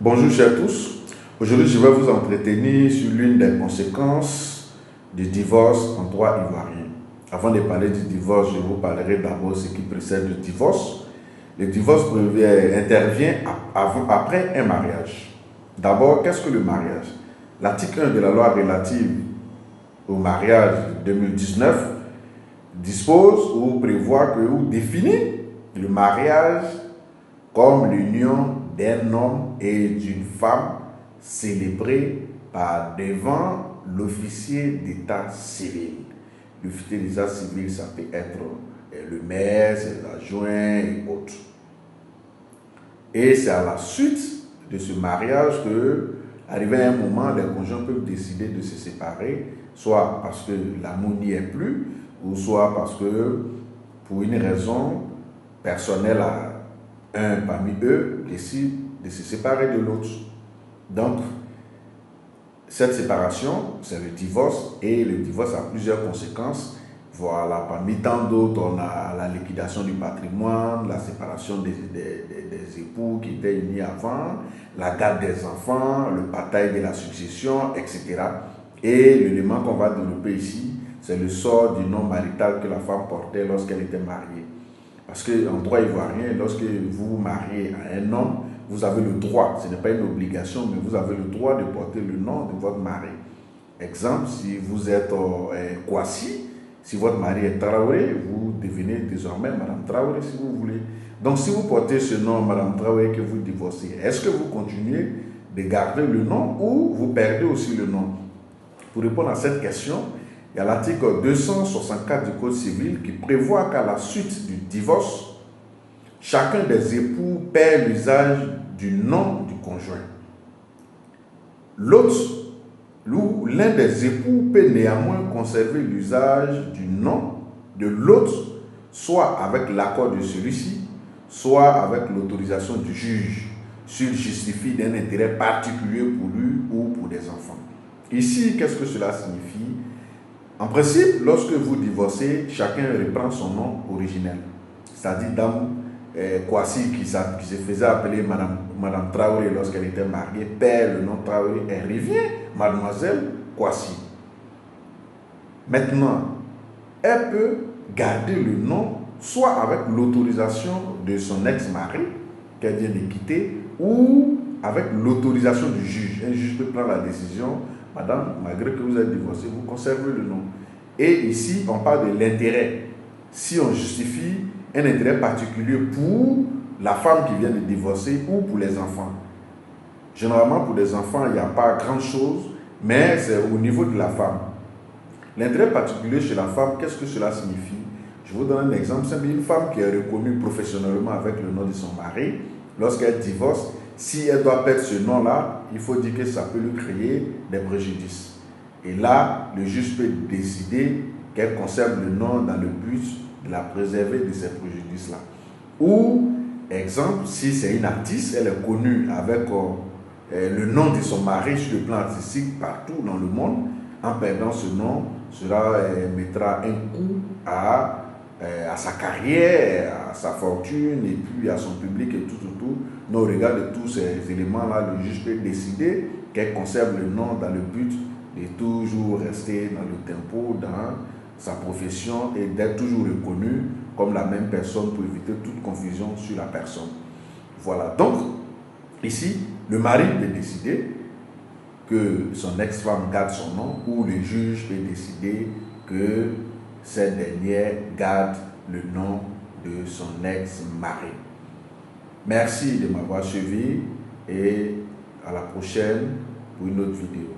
Bonjour chers tous, aujourd'hui je vais vous entretenir sur l'une des conséquences du divorce en droit ivoirien. Avant de parler du divorce, je vous parlerai d'abord de ce qui précède le divorce. Le divorce intervient après un mariage. D'abord, qu'est-ce que le mariage? L'article 1 de la loi relative au mariage de 2019 dispose ou prévoit ou définit le mariage comme l'union d'un homme et d'une femme célébrée par devant l'officier d'état civil. L'officier d'état civil, ça peut être le maire, ses adjoints et autres. Et c'est à la suite de ce mariage que, arrivé à un moment, les conjoints peuvent décider de se séparer, soit parce que l'amour n'y est plus, ou soit parce que, pour une raison personnelle un parmi eux décide de se séparer de l'autre. Donc, cette séparation, c'est le divorce, et le divorce a plusieurs conséquences. Voilà, parmi tant d'autres, on a la liquidation du patrimoine, la séparation des époux qui étaient unis avant, la garde des enfants, le partage de la succession, etc. Et l'élément qu'on va développer ici, c'est le sort du nom marital que la femme portait lorsqu'elle était mariée. Parce qu'en droit ivoirien, lorsque vous vous mariez à un homme, vous avez le droit, ce n'est pas une obligation, mais vous avez le droit de porter le nom de votre mari. Exemple, si vous êtes Kwasi, si votre mari est Traoré, vous devenez désormais Madame Traoré si vous voulez. Donc si vous portez ce nom Madame Traoré que vous divorcez, est-ce que vous continuez de garder le nom ou vous perdez aussi le nom? Pour répondre à cette question, il y a l'article 264 du Code civil qui prévoit qu'à la suite du divorce, chacun des époux perd l'usage du nom du conjoint. L'un des époux peut néanmoins conserver l'usage du nom de l'autre, soit avec l'accord de celui-ci, soit avec l'autorisation du juge, s'il justifie d'un intérêt particulier pour lui ou pour des enfants. Ici, qu'est-ce que cela signifie? En principe, lorsque vous divorcez, chacun reprend son nom originel. C'est-à-dire Dame Kwasi qui se faisait appeler Madame Traoré lorsqu'elle était mariée, perd le nom Traoré, elle revient Mademoiselle Kwasi. Maintenant, elle peut garder le nom soit avec l'autorisation de son ex-mari qu'elle vient de quitter ou avec l'autorisation du juge. Un juge peut prendre la décision: Madame, malgré que vous êtes divorcée, vous conservez le nom. Et ici, on parle de l'intérêt. Si on justifie un intérêt particulier pour la femme qui vient de divorcer ou pour les enfants. Généralement, pour les enfants, il n'y a pas grand-chose, mais c'est au niveau de la femme. L'intérêt particulier chez la femme, qu'est-ce que cela signifie? Je vous donne un exemple. C'est une femme qui est reconnue professionnellement avec le nom de son mari. Lorsqu'elle divorce, si elle doit perdre ce nom-là, il faut dire que ça peut lui créer des préjudices. Et là, le juge peut décider qu'elle conserve le nom dans le but de la préserver de ces préjudices-là. Ou, exemple, si c'est une artiste, elle est connue avec le nom de son mari sur le plan artistique partout dans le monde, en perdant ce nom, cela mettra un coup à sa carrière, à sa fortune et puis à son public et tout. Donc, au regard de tous ces éléments-là, le juge peut décider qu'elle conserve le nom dans le but de toujours rester dans le tempo, dans sa profession et d'être toujours reconnue comme la même personne pour éviter toute confusion sur la personne. Voilà. Donc, ici, le mari peut décider que son ex-femme garde son nom ou le juge peut décider que cette dernière garde le nom de son ex-mari. Merci de m'avoir suivi et à la prochaine pour une autre vidéo.